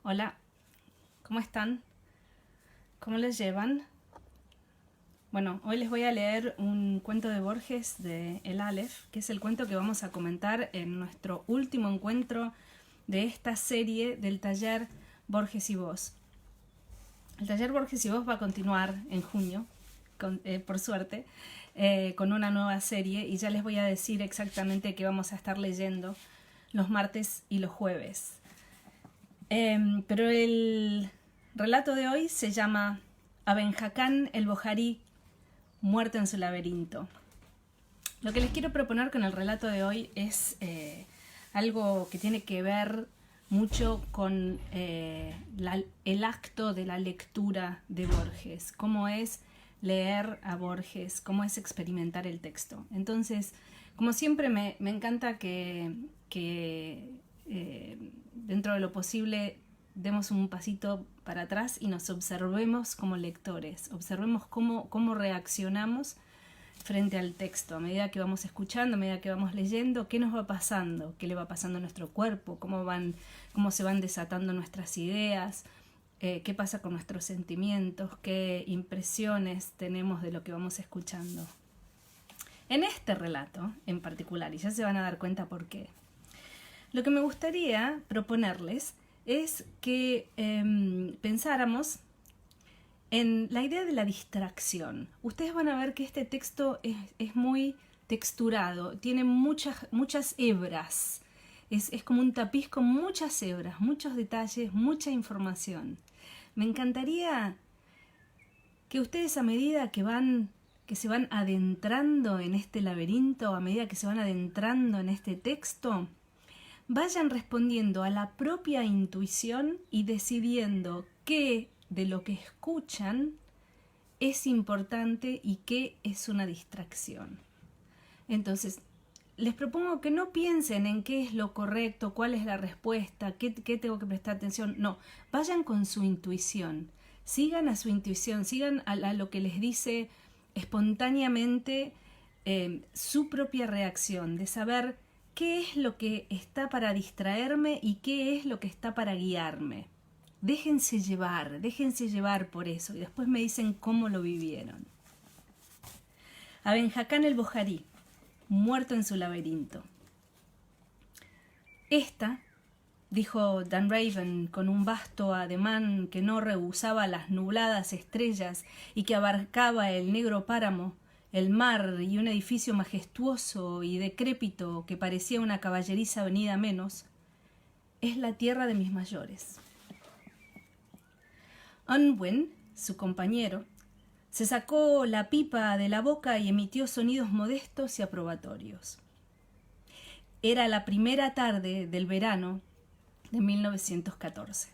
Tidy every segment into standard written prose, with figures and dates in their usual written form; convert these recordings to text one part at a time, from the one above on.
Hola, ¿cómo están? ¿Cómo les llevan? Bueno, hoy les voy a leer un cuento de Borges de El Aleph, que es el cuento que vamos a comentar en nuestro último encuentro de esta serie del taller Borges y Vos. El taller Borges y Vos va a continuar en junio, por suerte, con una nueva serie, y ya les voy a decir exactamente qué vamos a estar leyendo los martes y los jueves. Pero el relato de hoy se llama Aben Hakán el Bojarí, muerto en su laberinto. Lo que les quiero proponer con el relato de hoy es algo que tiene que ver mucho con el acto de la lectura de Borges, cómo es leer a Borges, cómo es experimentar el texto. Entonces, como siempre, me encanta que dentro de lo posible demos un pasito para atrás y nos observemos como lectores, observemos cómo reaccionamos frente al texto, a medida que vamos escuchando, a medida que vamos leyendo, qué nos va pasando, qué le va pasando a nuestro cuerpo, cómo se van desatando nuestras ideas, qué pasa con nuestros sentimientos, qué impresiones tenemos de lo que vamos escuchando. En este relato en particular, y ya se van a dar cuenta por qué, lo que me gustaría proponerles es que pensáramos en la idea de la distracción. Ustedes van a ver que este texto es muy texturado, tiene muchas hebras. Es como un tapiz con muchas hebras, muchos detalles, mucha información. Me encantaría que ustedes, a medida que se van adentrando en este laberinto, a medida que se van adentrando en este texto, vayan respondiendo a la propia intuición y decidiendo qué de lo que escuchan es importante y qué es una distracción. Entonces, les propongo que no piensen en qué es lo correcto, cuál es la respuesta, qué tengo que prestar atención. No, vayan con su intuición. Sigan a su intuición, sigan a lo que les dice espontáneamente su propia reacción, de saber qué es lo que está para distraerme y qué es lo que está para guiarme. Déjense llevar por eso y después me dicen cómo lo vivieron. Aben Hakán el Bojarí, muerto en su laberinto. Esta, dijo Dunraven con un vasto ademán que no rehusaba las nubladas estrellas y que abarcaba el negro páramo, el mar y un edificio majestuoso y decrépito que parecía una caballeriza venida menos, es la tierra de mis mayores. Unwin, su compañero, se sacó la pipa de la boca y emitió sonidos modestos y aprobatorios. Era la primera tarde del verano de 1914.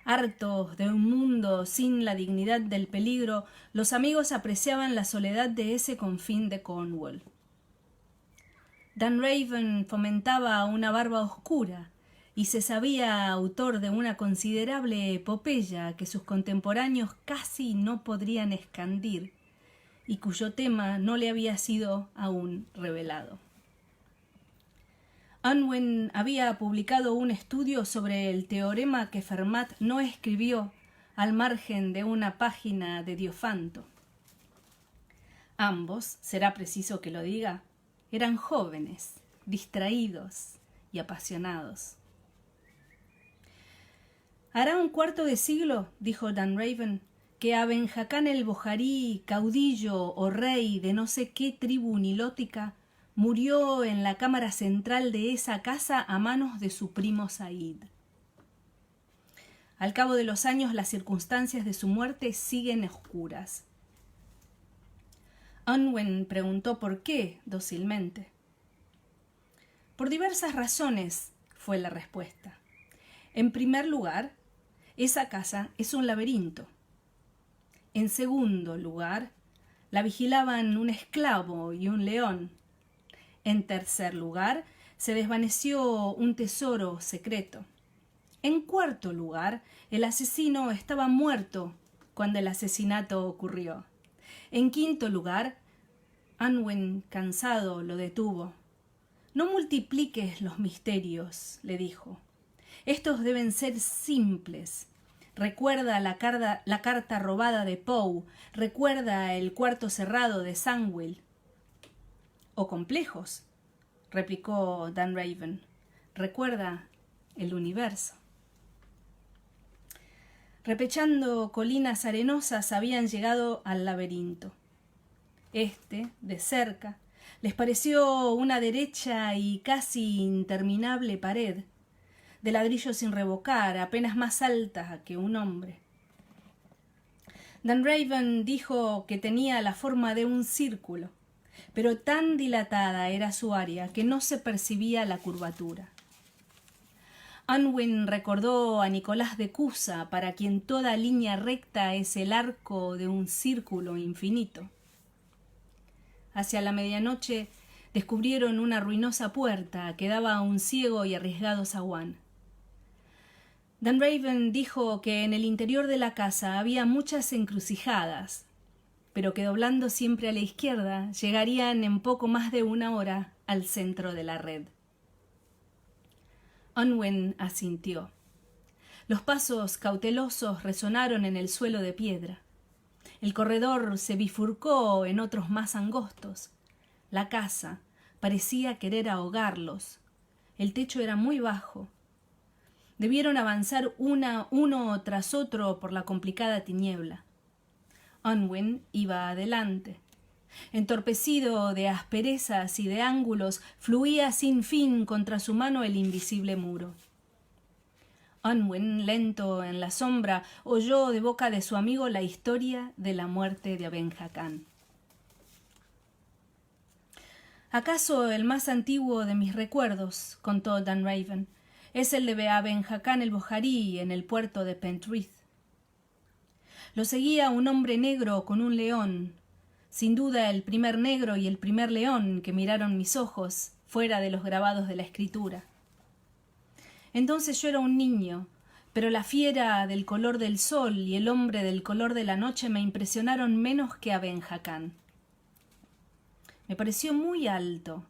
Hartos de un mundo sin la dignidad del peligro, los amigos apreciaban la soledad de ese confín de Cornwall. Dunraven fomentaba una barba oscura y se sabía autor de una considerable epopeya que sus contemporáneos casi no podrían escandir y cuyo tema no le había sido aún revelado. Unwin había publicado un estudio sobre el teorema que Fermat no escribió al margen de una página de Diofanto. Ambos, será preciso que lo diga, eran jóvenes, distraídos y apasionados. Hará un cuarto de siglo, dijo Dunraven, que Aben Hakán el Bojarí, caudillo o rey de no sé qué tribu nilótica, murió en la cámara central de esa casa a manos de su primo Said. Al cabo de los años, las circunstancias de su muerte siguen oscuras. Unwin preguntó por qué, dócilmente. Por diversas razones, fue la respuesta. En primer lugar, esa casa es un laberinto. En segundo lugar, la vigilaban un esclavo y un león. En tercer lugar, se desvaneció un tesoro secreto. En cuarto lugar, el asesino estaba muerto cuando el asesinato ocurrió. En quinto lugar, Unwin, cansado, lo detuvo. No multipliques los misterios, le dijo. Estos deben ser simples. Recuerda la carta robada de Poe, recuerda el cuarto cerrado de Sandwell. O complejos, replicó Dunraven. Recuerda el universo. Repechando colinas arenosas habían llegado al laberinto. De cerca, les pareció una derecha y casi interminable pared, de ladrillo sin revocar, apenas más alta que un hombre. Dunraven dijo que tenía la forma de un círculo, pero tan dilatada era su área que no se percibía la curvatura. Unwin recordó a Nicolás de Cusa, para quien toda línea recta es el arco de un círculo infinito. Hacia la medianoche descubrieron una ruinosa puerta que daba a un ciego y arriesgado zaguán. Dunraven dijo que en el interior de la casa había muchas encrucijadas, pero que doblando siempre a la izquierda llegarían en poco más de una hora al centro de la red. Unwin asintió. Los pasos cautelosos resonaron en el suelo de piedra. El corredor se bifurcó en otros más angostos. La casa parecía querer ahogarlos. El techo era muy bajo. Debieron avanzar uno tras otro por la complicada tiniebla. Unwin iba adelante. Entorpecido de asperezas y de ángulos, fluía sin fin contra su mano el invisible muro. Unwin, lento en la sombra, oyó de boca de su amigo la historia de la muerte de Aben Hakán. «Acaso el más antiguo de mis recuerdos», contó Dunraven, «es el de Aben Hakán el Bojarí en el puerto de Pentrith. Lo seguía un hombre negro con un león, sin duda el primer negro y el primer león que miraron mis ojos, fuera de los grabados de la escritura. Entonces yo era un niño, pero la fiera del color del sol y el hombre del color de la noche me impresionaron menos que Aben Hakán. Me pareció muy alto.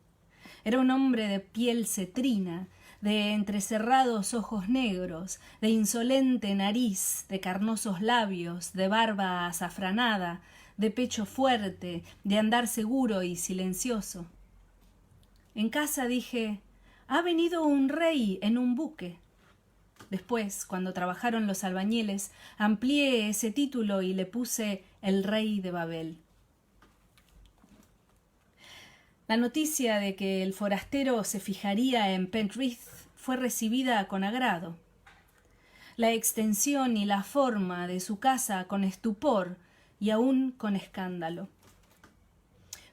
Era un hombre de piel cetrina, de entrecerrados ojos negros, de insolente nariz, de carnosos labios, de barba azafranada, de pecho fuerte, de andar seguro y silencioso. En casa dije, «Ha venido un rey en un buque». Después, cuando trabajaron los albañiles, amplié ese título y le puse «El rey de Babel». La noticia de que el forastero se fijaría en Pentrith fue recibida con agrado. La extensión y la forma de su casa con estupor y aún con escándalo.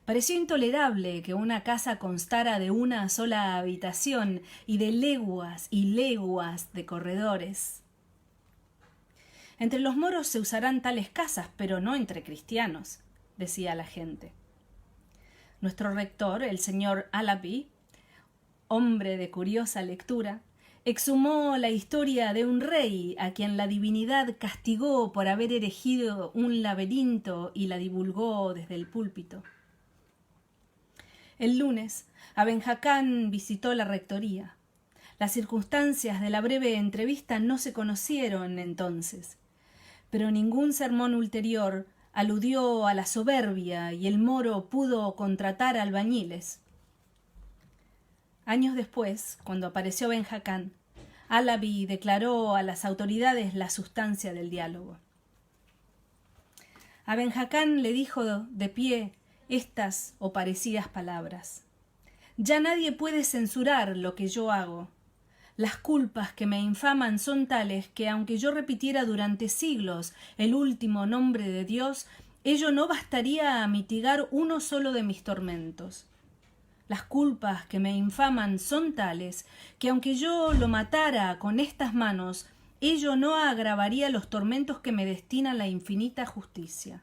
Pareció intolerable que una casa constara de una sola habitación y de leguas y leguas de corredores. Entre los moros se usarán tales casas, pero no entre cristianos, decía la gente. Nuestro rector, el señor Allaby, hombre de curiosa lectura, exhumó la historia de un rey a quien la divinidad castigó por haber erigido un laberinto y la divulgó desde el púlpito. El lunes, Aben Hakán visitó la rectoría. Las circunstancias de la breve entrevista no se conocieron entonces, pero ningún sermón ulterior aludió a la soberbia y el moro pudo contratar albañiles. Años después, cuando apareció Aben Hakán, Allaby declaró a las autoridades la sustancia del diálogo. Aben Hakán le dijo de pie estas o parecidas palabras. «Ya nadie puede censurar lo que yo hago. Las culpas que me infaman son tales que, aunque yo repitiera durante siglos el último nombre de Dios, ello no bastaría a mitigar uno solo de mis tormentos. Las culpas que me infaman son tales que, aunque yo lo matara con estas manos, ello no agravaría los tormentos que me destina la infinita justicia.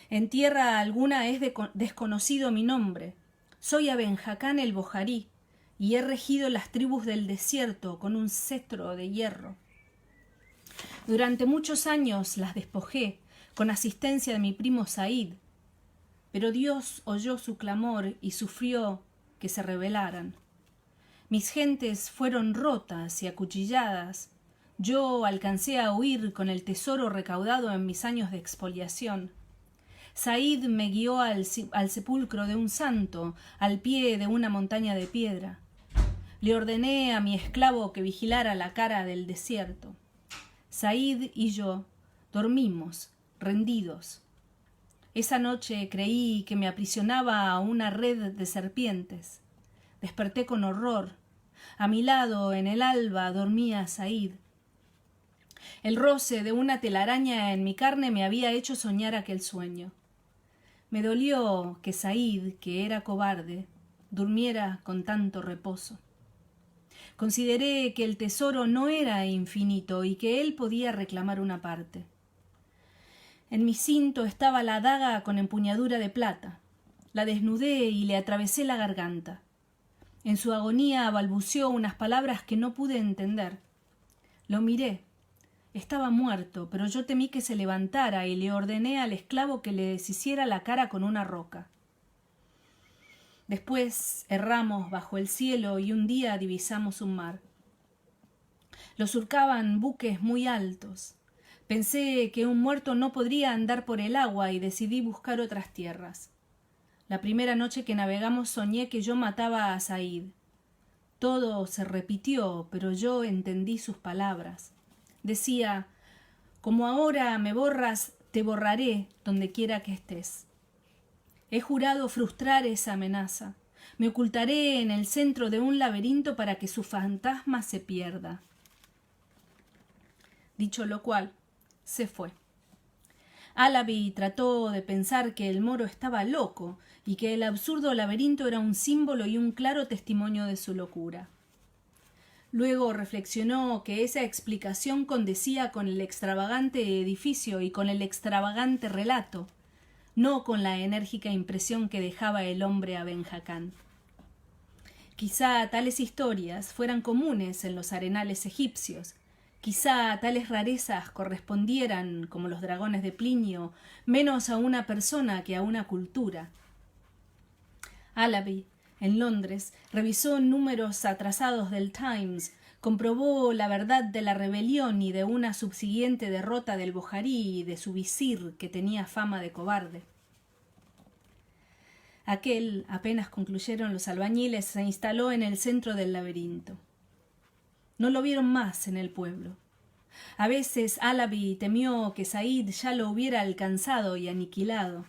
En tierra alguna es desconocido mi nombre. Soy Aben Hakán el Bojarí, y he regido las tribus del desierto con un cetro de hierro. Durante muchos años las despojé, con asistencia de mi primo Said, pero Dios oyó su clamor y sufrió que se rebelaran. Mis gentes fueron rotas y acuchilladas. Yo alcancé a huir con el tesoro recaudado en mis años de expoliación. Said me guió al sepulcro de un santo, al pie de una montaña de piedra. Le ordené a mi esclavo que vigilara la cara del desierto. Said y yo dormimos, rendidos. Esa noche creí que me aprisionaba a una red de serpientes. Desperté con horror. A mi lado, en el alba, dormía Said. El roce de una telaraña en mi carne me había hecho soñar aquel sueño. Me dolió que Said, que era cobarde, durmiera con tanto reposo. Consideré que el tesoro no era infinito y que él podía reclamar una parte. En mi cinto estaba la daga con empuñadura de plata. La desnudé y le atravesé la garganta. En su agonía balbuceó unas palabras que no pude entender. Lo miré. Estaba muerto, pero yo temí que se levantara y le ordené al esclavo que le deshiciera la cara con una roca. Después erramos bajo el cielo y un día divisamos un mar. Lo surcaban buques muy altos. Pensé que un muerto no podría andar por el agua y decidí buscar otras tierras. La primera noche que navegamos soñé que yo mataba a Said. Todo se repitió, pero yo entendí sus palabras. Decía: como ahora me borras, te borraré donde quiera que estés. He jurado frustrar esa amenaza. Me ocultaré en el centro de un laberinto para que su fantasma se pierda. Dicho lo cual, se fue. Alabi trató de pensar que el moro estaba loco y que el absurdo laberinto era un símbolo y un claro testimonio de su locura. Luego reflexionó que esa explicación condecía con el extravagante edificio y con el extravagante relato, no con la enérgica impresión que dejaba el hombre a Ben Haakán. Quizá tales historias fueran comunes en los arenales egipcios. Quizá tales rarezas correspondieran, como los dragones de Plinio, menos a una persona que a una cultura. Alabi, en Londres, revisó números atrasados del Times, comprobó la verdad de la rebelión y de una subsiguiente derrota del Bojarí y de su visir, que tenía fama de cobarde. Aquel, apenas concluyeron los albañiles, se instaló en el centro del laberinto. No lo vieron más en el pueblo. A veces Alabi temió que Said ya lo hubiera alcanzado y aniquilado.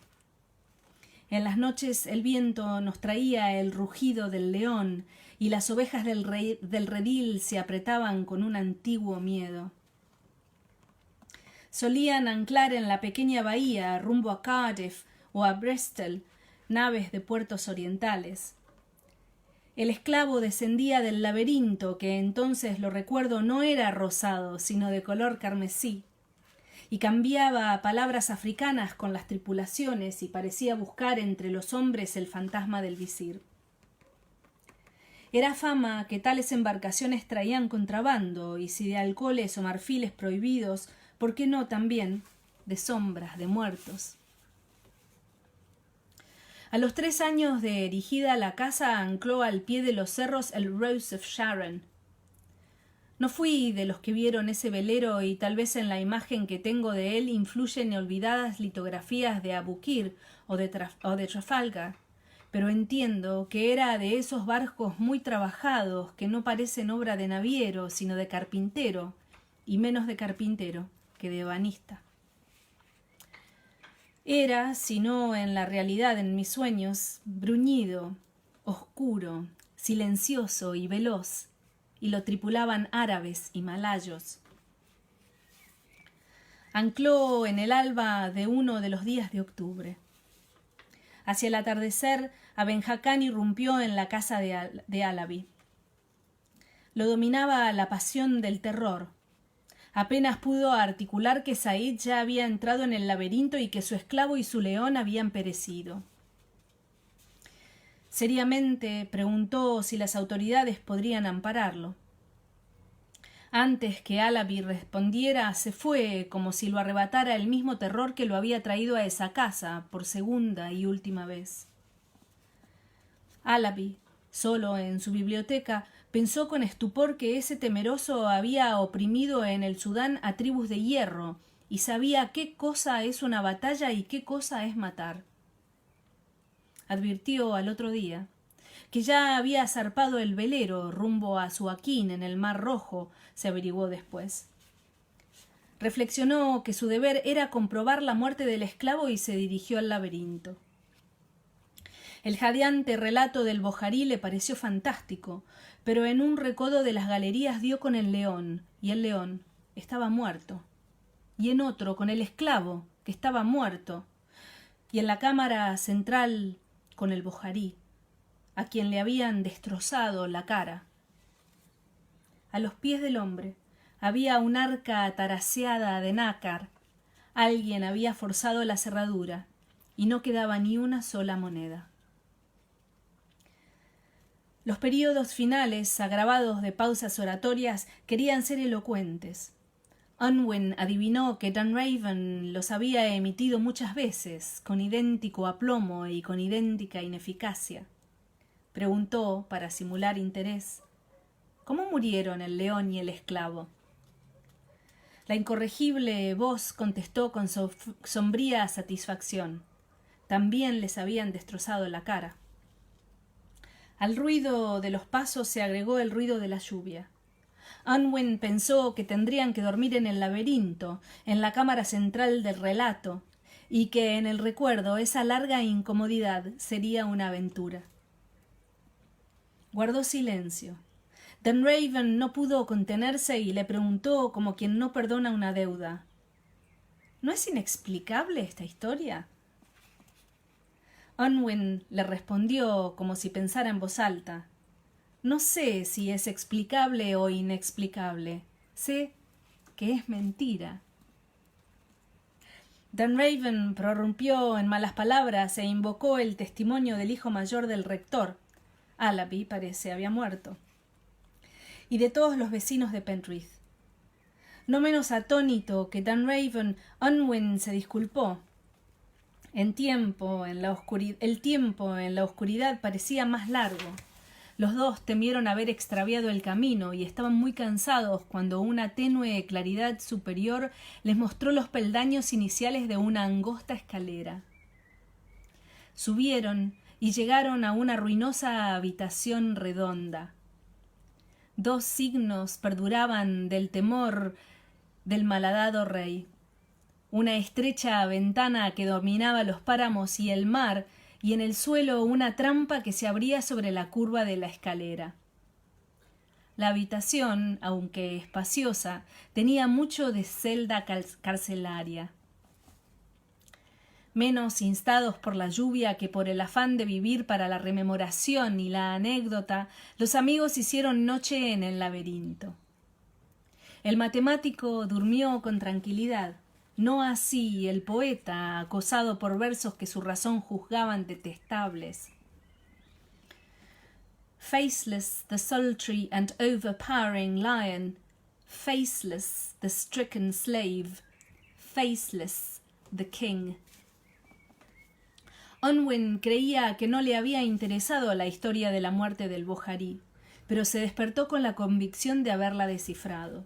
En las noches el viento nos traía el rugido del león y las ovejas del redil se apretaban con un antiguo miedo. Solían anclar en la pequeña bahía rumbo a Cardiff o a Bristol naves de puertos orientales. El esclavo descendía del laberinto, que entonces, lo recuerdo, no era rosado, sino de color carmesí, y cambiaba palabras africanas con las tripulaciones y parecía buscar entre los hombres el fantasma del visir. Era fama que tales embarcaciones traían contrabando, y si de alcoholes o marfiles prohibidos, ¿por qué no también de sombras, de muertos? A los 3 años de erigida la casa ancló al pie de los cerros el Rose of Sharon. No fui de los que vieron ese velero y tal vez en la imagen que tengo de él influyen olvidadas litografías de Abukir o de Trafalgar, pero entiendo que era de esos barcos muy trabajados que no parecen obra de naviero sino de carpintero, y menos de carpintero que de ebanista. Era, si no en la realidad en mis sueños, bruñido, oscuro, silencioso y veloz, y lo tripulaban árabes y malayos. Ancló en el alba de uno de los días de octubre. Hacia el atardecer, Ben Haakán irrumpió en la casa de Alabi. Lo dominaba la pasión del terror. Apenas pudo articular que Said ya había entrado en el laberinto y que su esclavo y su león habían perecido. Seriamente preguntó si las autoridades podrían ampararlo. Antes que Alabi respondiera, se fue como si lo arrebatara el mismo terror que lo había traído a esa casa por segunda y última vez. Alabi, solo en su biblioteca, Pensó con estupor que ese temeroso había oprimido en el Sudán a tribus de hierro y sabía qué cosa es una batalla y qué cosa es matar. Advirtió al otro día que ya había zarpado el velero rumbo a Suaquín en el Mar Rojo, se averiguó después. Reflexionó que su deber era comprobar la muerte del esclavo y se dirigió al laberinto. El jadeante relato del Bojarí le pareció fantástico, pero en un recodo de las galerías dio con el león, y el león estaba muerto, y en otro con el esclavo, que estaba muerto, y en la cámara central con el Bojarí, a quien le habían destrozado la cara. A los pies del hombre había un arca ataraseada de nácar. Alguien había forzado la cerradura y no quedaba ni una sola moneda. Los períodos finales, agravados de pausas oratorias, querían ser elocuentes. Unwin adivinó que Dunraven los había emitido muchas veces, con idéntico aplomo y con idéntica ineficacia. Preguntó, para simular interés, ¿cómo murieron el león y el esclavo? La incorregible voz contestó con sombría satisfacción. También les habían destrozado la cara. Al ruido de los pasos se agregó el ruido de la lluvia. Unwin pensó que tendrían que dormir en el laberinto, en la cámara central del relato, y que en el recuerdo esa larga incomodidad sería una aventura. Guardó silencio. Dunraven no pudo contenerse y le preguntó como quien no perdona una deuda. ¿No es inexplicable esta historia? Unwin le respondió como si pensara en voz alta. No sé si es explicable o inexplicable. Sé que es mentira. Dunraven prorrumpió en malas palabras e invocó el testimonio del hijo mayor del rector. Allaby, parece, había muerto. Y de todos los vecinos de Penrith. No menos atónito que Dunraven, Unwin se disculpó. El tiempo en la oscuridad parecía más largo. Los dos temieron haber extraviado el camino y estaban muy cansados cuando una tenue claridad superior les mostró los peldaños iniciales de una angosta escalera. Subieron y llegaron a una ruinosa habitación redonda. Dos signos perduraban del temor del malhadado rey. Una estrecha ventana que dominaba los páramos y el mar, y en el suelo una trampa que se abría sobre la curva de la escalera. La habitación, aunque espaciosa, tenía mucho de celda carcelaria. Menos instados por la lluvia que por el afán de vivir para la rememoración y la anécdota, los amigos hicieron noche en el laberinto. El matemático durmió con tranquilidad. No así el poeta, acosado por versos que su razón juzgaban detestables. Faceless the sultry and overpowering lion, faceless the stricken slave, faceless the king. Unwin creía que no le había interesado la historia de la muerte del Bojarí, pero se despertó con la convicción de haberla descifrado.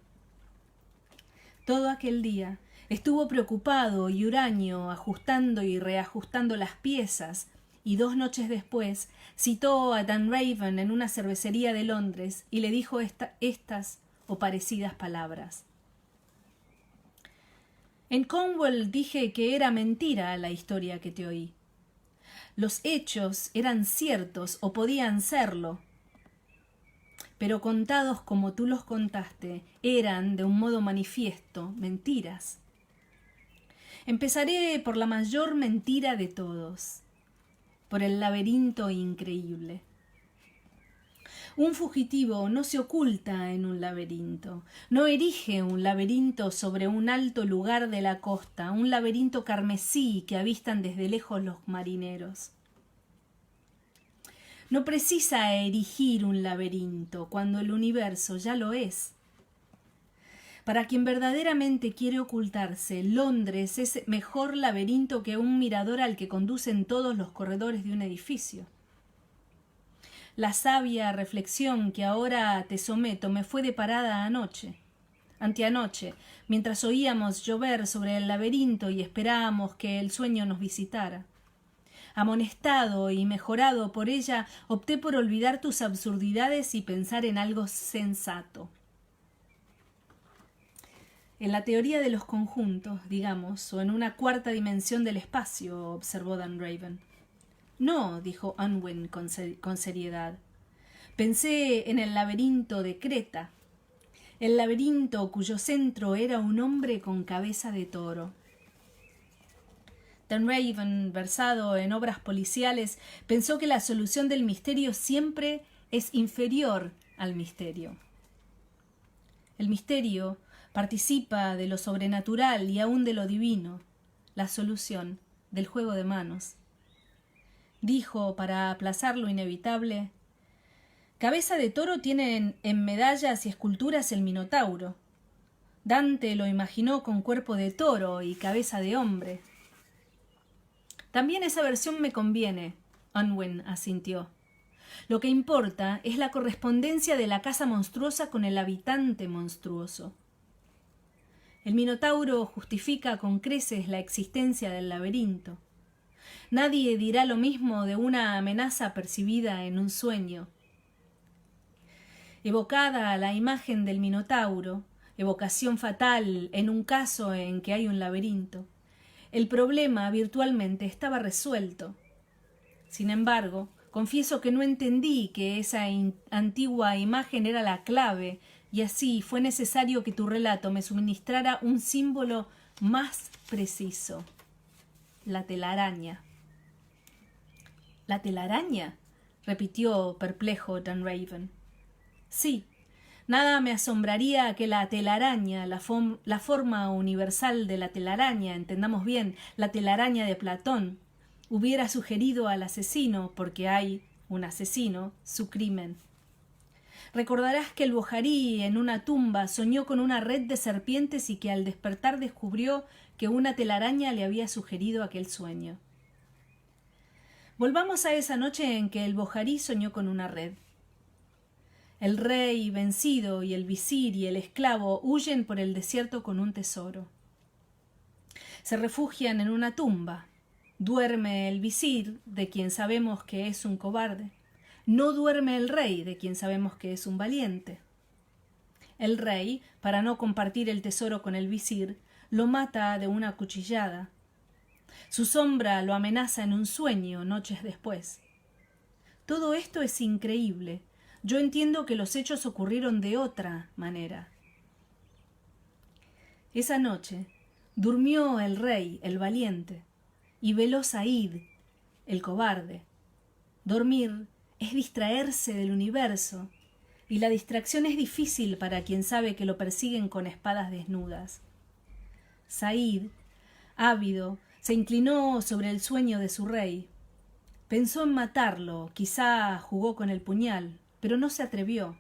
Todo aquel día estuvo preocupado y huraño, ajustando y reajustando las piezas, y 2 noches después citó a Dunraven en una cervecería de Londres y le dijo estas o parecidas palabras. En Cornwall dije que era mentira la historia que te oí. Los hechos eran ciertos o podían serlo, pero contados como tú los contaste, eran, de un modo manifiesto, mentiras. Empezaré por la mayor mentira de todos, por el laberinto increíble. Un fugitivo no se oculta en un laberinto, no erige un laberinto sobre un alto lugar de la costa, un laberinto carmesí que avistan desde lejos los marineros. No precisa erigir un laberinto cuando el universo ya lo es. Para quien verdaderamente quiere ocultarse, Londres es mejor laberinto que un mirador al que conducen todos los corredores de un edificio. La sabia reflexión que ahora te someto me fue deparada anteanoche, mientras oíamos llover sobre el laberinto y esperábamos que el sueño nos visitara. Amonestado y mejorado por ella, opté por olvidar tus absurdidades y pensar en algo sensato. En la teoría de los conjuntos, digamos, o en una cuarta dimensión del espacio, observó Dunraven. No, dijo Unwin con seriedad. Pensé en el laberinto de Creta, el laberinto cuyo centro era un hombre con cabeza de toro. Dunraven, versado en obras policiales, pensó que la solución del misterio siempre es inferior al misterio. El misterio participa de lo sobrenatural y aún de lo divino, la solución del juego de manos. Dijo, para aplazar lo inevitable: cabeza de toro tiene en medallas y esculturas el Minotauro. Dante lo imaginó con cuerpo de toro y cabeza de hombre. También esa versión me conviene, Unwin asintió. Lo que importa es la correspondencia de la casa monstruosa con el habitante monstruoso. El Minotauro justifica con creces la existencia del laberinto. Nadie dirá lo mismo de una amenaza percibida en un sueño. Evocada la imagen del Minotauro, evocación fatal en un caso en que hay un laberinto, el problema virtualmente estaba resuelto. Sin embargo, confieso que no entendí que esa antigua imagen era la clave, y así fue necesario que tu relato me suministrara un símbolo más preciso: la telaraña. ¿La telaraña?, repitió perplejo Dunraven. Sí, nada me asombraría que la telaraña, la forma universal de la telaraña, entendamos bien, la telaraña de Platón, hubiera sugerido al asesino, porque hay un asesino, su crimen. Recordarás que el bojarí en una tumba soñó con una red de serpientes y que al despertar descubrió que una telaraña le había sugerido aquel sueño. Volvamos a esa noche en que el bojarí soñó con una red. El rey vencido y el visir y el esclavo huyen por el desierto con un tesoro. Se refugian en una tumba. Duerme el visir, de quien sabemos que es un cobarde. No duerme el rey, de quien sabemos que es un valiente. El rey, para no compartir el tesoro con el visir, lo mata de una cuchillada. Su sombra lo amenaza en un sueño noches después. Todo esto es increíble. Yo entiendo que los hechos ocurrieron de otra manera. Esa noche durmió el rey, el valiente, y veló Said, el cobarde. Dormir es distraerse del universo, y la distracción es difícil para quien sabe que lo persiguen con espadas desnudas. Said, ávido, se inclinó sobre el sueño de su rey. Pensó en matarlo, quizá jugó con el puñal, pero no se atrevió.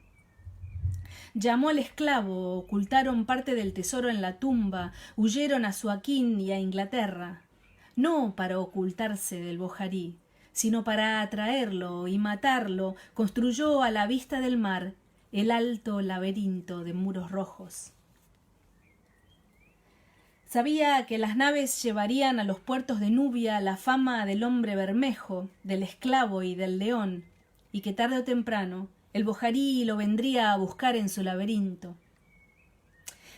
Llamó al esclavo, ocultaron parte del tesoro en la tumba, huyeron a Suaquín y a Inglaterra, no para ocultarse del bojarí, sino para atraerlo y matarlo. Construyó a la vista del mar el alto laberinto de muros rojos. Sabía que las naves llevarían a los puertos de Nubia la fama del hombre bermejo, del esclavo y del león, y que tarde o temprano el bojarí lo vendría a buscar en su laberinto.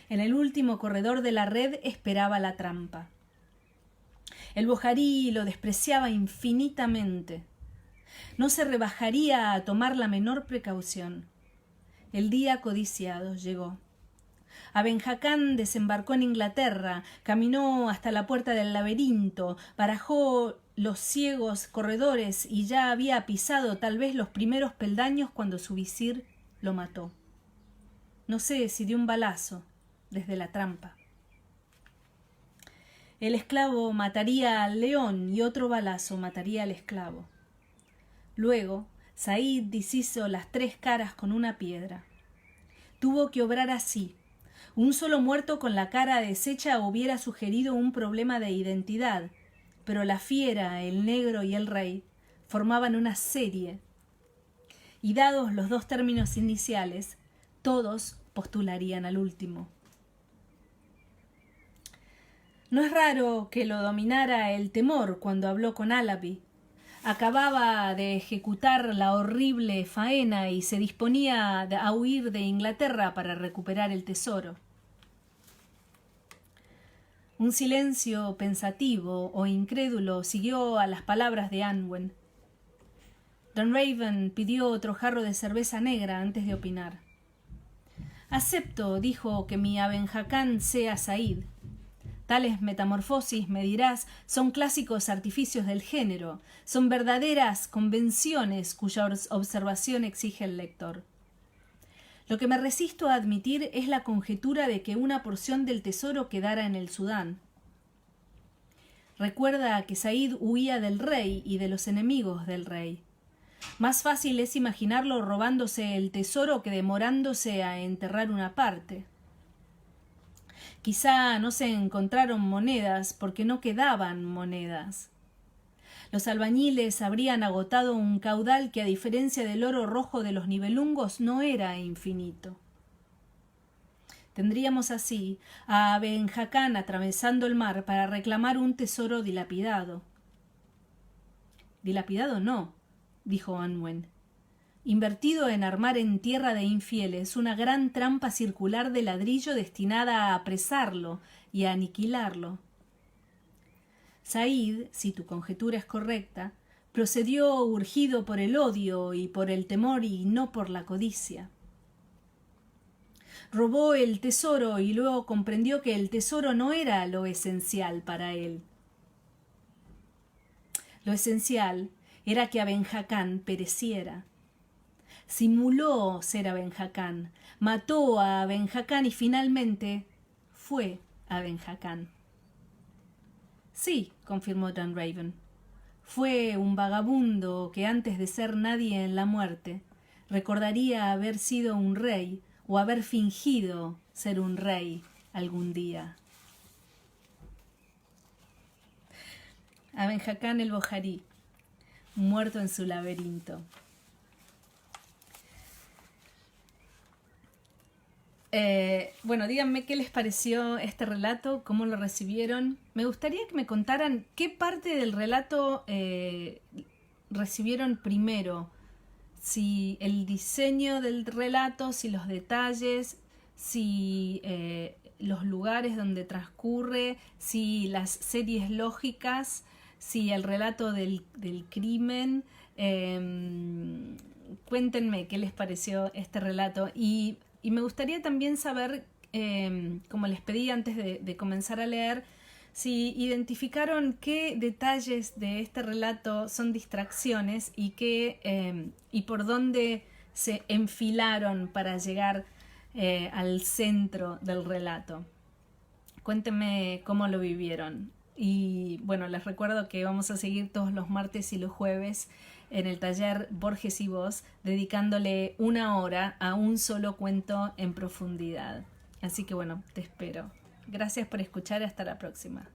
En el último corredor de la red esperaba la trampa. El bojarí lo despreciaba infinitamente. No se rebajaría a tomar la menor precaución. El día codiciado llegó. Aben Hakam desembarcó en Inglaterra, caminó hasta la puerta del laberinto, barajó los ciegos corredores y ya había pisado tal vez los primeros peldaños cuando su visir lo mató. No sé si dio un balazo desde la trampa. El esclavo mataría al león y otro balazo mataría al esclavo. Luego, Said deshizo las 3 caras con una piedra. Tuvo que obrar así. Un solo muerto con la cara deshecha hubiera sugerido un problema de identidad, pero la fiera, el negro y el rey formaban una serie. y dados los dos términos iniciales, todos postularían al último. No es raro que lo dominara el temor cuando habló con Allaby. Acababa de ejecutar la horrible faena y se disponía a huir de Inglaterra para recuperar el tesoro. Un silencio pensativo o incrédulo siguió a las palabras de Anwen. Dunraven pidió otro jarro de cerveza negra antes de opinar. Acepto, dijo, que mi Aben Hakam sea Said. Tales metamorfosis, me dirás, son clásicos artificios del género, son verdaderas convenciones cuya observación exige el lector. Lo que me resisto a admitir es la conjetura de que una porción del tesoro quedara en el Sudán. Recuerda que Said huía del rey y de los enemigos del rey. Más fácil es imaginarlo robándose el tesoro que demorándose a enterrar una parte. Quizá no se encontraron monedas porque no quedaban monedas. Los albañiles habrían agotado un caudal que, a diferencia del oro rojo de los Nibelungos, no era infinito. Tendríamos así a Aben Hakam atravesando el mar para reclamar un tesoro dilapidado. Dilapidado no, dijo Anwen. Invertido en armar en tierra de infieles una gran trampa circular de ladrillo destinada a apresarlo y a aniquilarlo. Said, si tu conjetura es correcta, procedió urgido por el odio y por el temor y no por la codicia. Robó el tesoro y luego comprendió que el tesoro no era lo esencial para él. Lo esencial era que Aben Hakam pereciera. Simuló ser Aben Hakam, mató a Aben Hakam y finalmente fue Aben Hakam. Sí, confirmó Dunraven. Fue un vagabundo que antes de ser nadie en la muerte recordaría haber sido un rey o haber fingido ser un rey algún día. Aben Hakam el Bojarí, muerto en su laberinto. Bueno, díganme qué les pareció este relato, cómo lo recibieron. Me gustaría que me contaran qué parte del relato recibieron primero. Si el diseño del relato, si los detalles, si los lugares donde transcurre, si las series lógicas, si el relato del crimen. Cuéntenme qué les pareció este relato. Y me gustaría también saber, como les pedí antes de comenzar a leer, si identificaron qué detalles de este relato son distracciones y por dónde se enfilaron para llegar al centro del relato. Cuéntenme cómo lo vivieron. Y bueno, les recuerdo que vamos a seguir todos los martes y los jueves en el taller Borges y Vos, dedicándole 1 hora a un solo cuento en profundidad. Así que bueno, te espero. Gracias por escuchar y hasta la próxima.